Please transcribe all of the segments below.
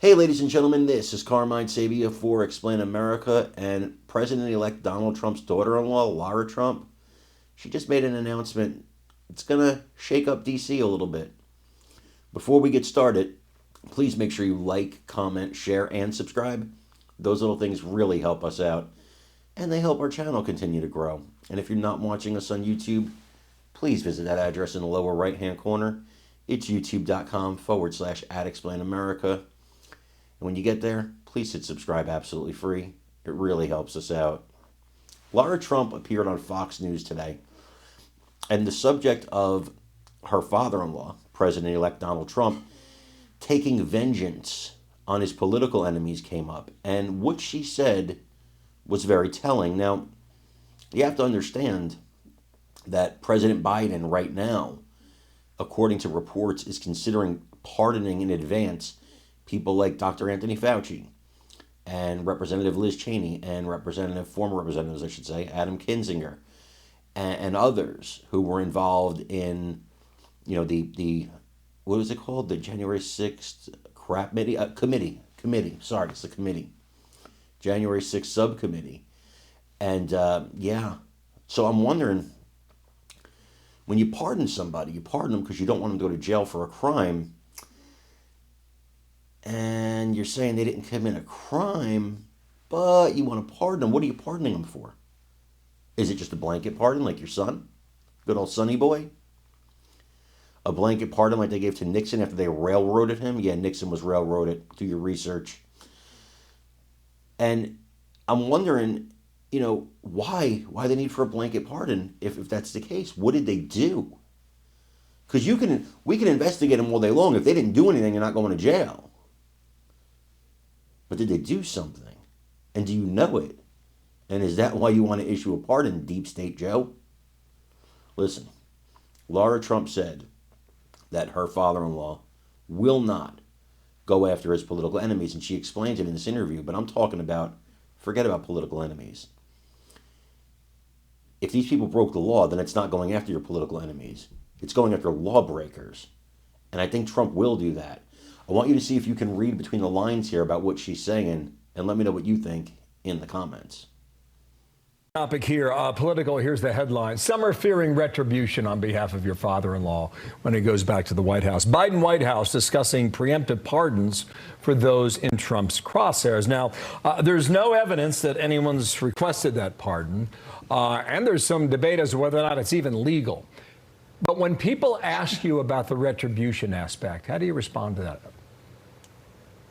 Hey, ladies and gentlemen, this is Carmine Sabia for Explain America, and President-elect Donald Trump's daughter-in-law, Lara Trump, she just made an announcement. It's going to shake up D.C. a little bit. Before we get started, please make sure you like, comment, share, and subscribe. Those little things really help us out, and they help our channel continue to grow. And if you're not watching us on YouTube, please visit that address in the lower right-hand corner. It's youtube.com/@explainamerica. And when you get there, please hit subscribe absolutely free. It really helps us out. Lara Trump appeared on Fox News today, and the subject of her father-in-law, President-elect Donald Trump, taking vengeance on his political enemies came up. And what she said was very telling. Now, you have to understand that President Biden right now, according to reports, is considering pardoning in advance people like Dr. Anthony Fauci and Representative Liz Cheney and former representatives, I should say, Adam Kinzinger and others who were involved in, the what was it called? The January 6th committee. Sorry, it's the committee. January 6th subcommittee. And so I'm wondering, when you pardon somebody, you pardon them because you don't want them to go to jail for a crime. And you're saying they didn't commit a crime, but you want to pardon them. What are you pardoning them for? Is it just a blanket pardon like your son? Good old Sonny boy? A blanket pardon like they gave to Nixon after they railroaded him? Yeah, Nixon was railroaded. Do your research. And I'm wondering, why the need for a blanket pardon if that's the case? What did they do? Because we can investigate them all day long. If they didn't do anything, they're not going to jail. But did they do something? And do you know it? And is that why you want to issue a pardon, Deep State Joe? Listen, Lara Trump said that her father-in-law will not go after his political enemies, and she explains it in this interview, but I'm talking about, forget about political enemies. If these people broke the law, then it's not going after your political enemies. It's going after lawbreakers. And I think Trump will do that. I want you to see if you can read between the lines here about what she's saying, and let me know what you think in the comments. Topic here, political. Here's the headline. Some are fearing retribution on behalf of your father-in-law when he goes back to the White House. Biden White House discussing preemptive pardons for those in Trump's crosshairs. Now, there's no evidence that anyone's requested that pardon, and there's some debate as to whether or not it's even legal. But when people ask you about the retribution aspect, how do you respond to that?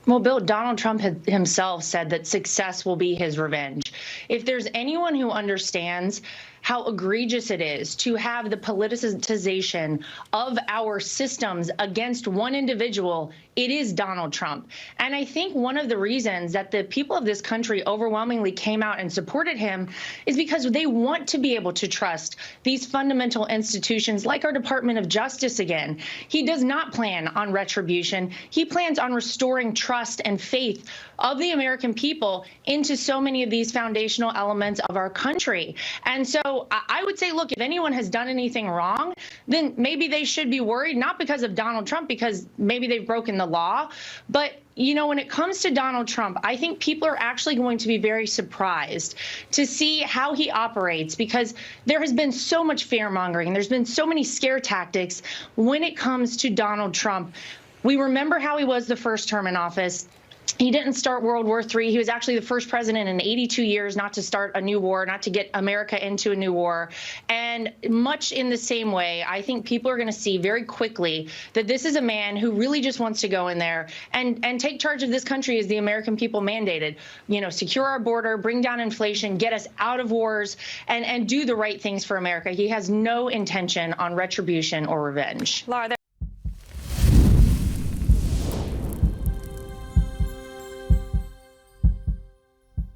Well, Bill, Donald Trump himself said that success will be his revenge. If there's anyone who understands how egregious it is to have the politicization of our systems against one individual, it is Donald Trump. And I think one of the reasons that the people of this country overwhelmingly came out and supported him is because they want to be able to trust these fundamental institutions like our Department of Justice again. He does not plan on retribution. He plans on restoring trust and faith of the American people into so many of these foundational elements of our country. And so I would say, look, if anyone has done anything wrong, then maybe they should be worried, not because of Donald Trump, because maybe they've broken the law. But, when it comes to Donald Trump, I think people are actually going to be very surprised to see how he operates, because there has been so much fear mongering and there's been so many scare tactics when it comes to Donald Trump. We remember how he was the first term in office. He didn't start World War III. He was actually the first president in 82 years not to start a new war, not to get America into a new war. And much in the same way, I think people are going to see very quickly that this is a man who really just wants to go in there and take charge of this country as the American people mandated. Secure our border, bring down inflation, get us out of wars, and do the right things for America. He has no intention on retribution or revenge. Lara,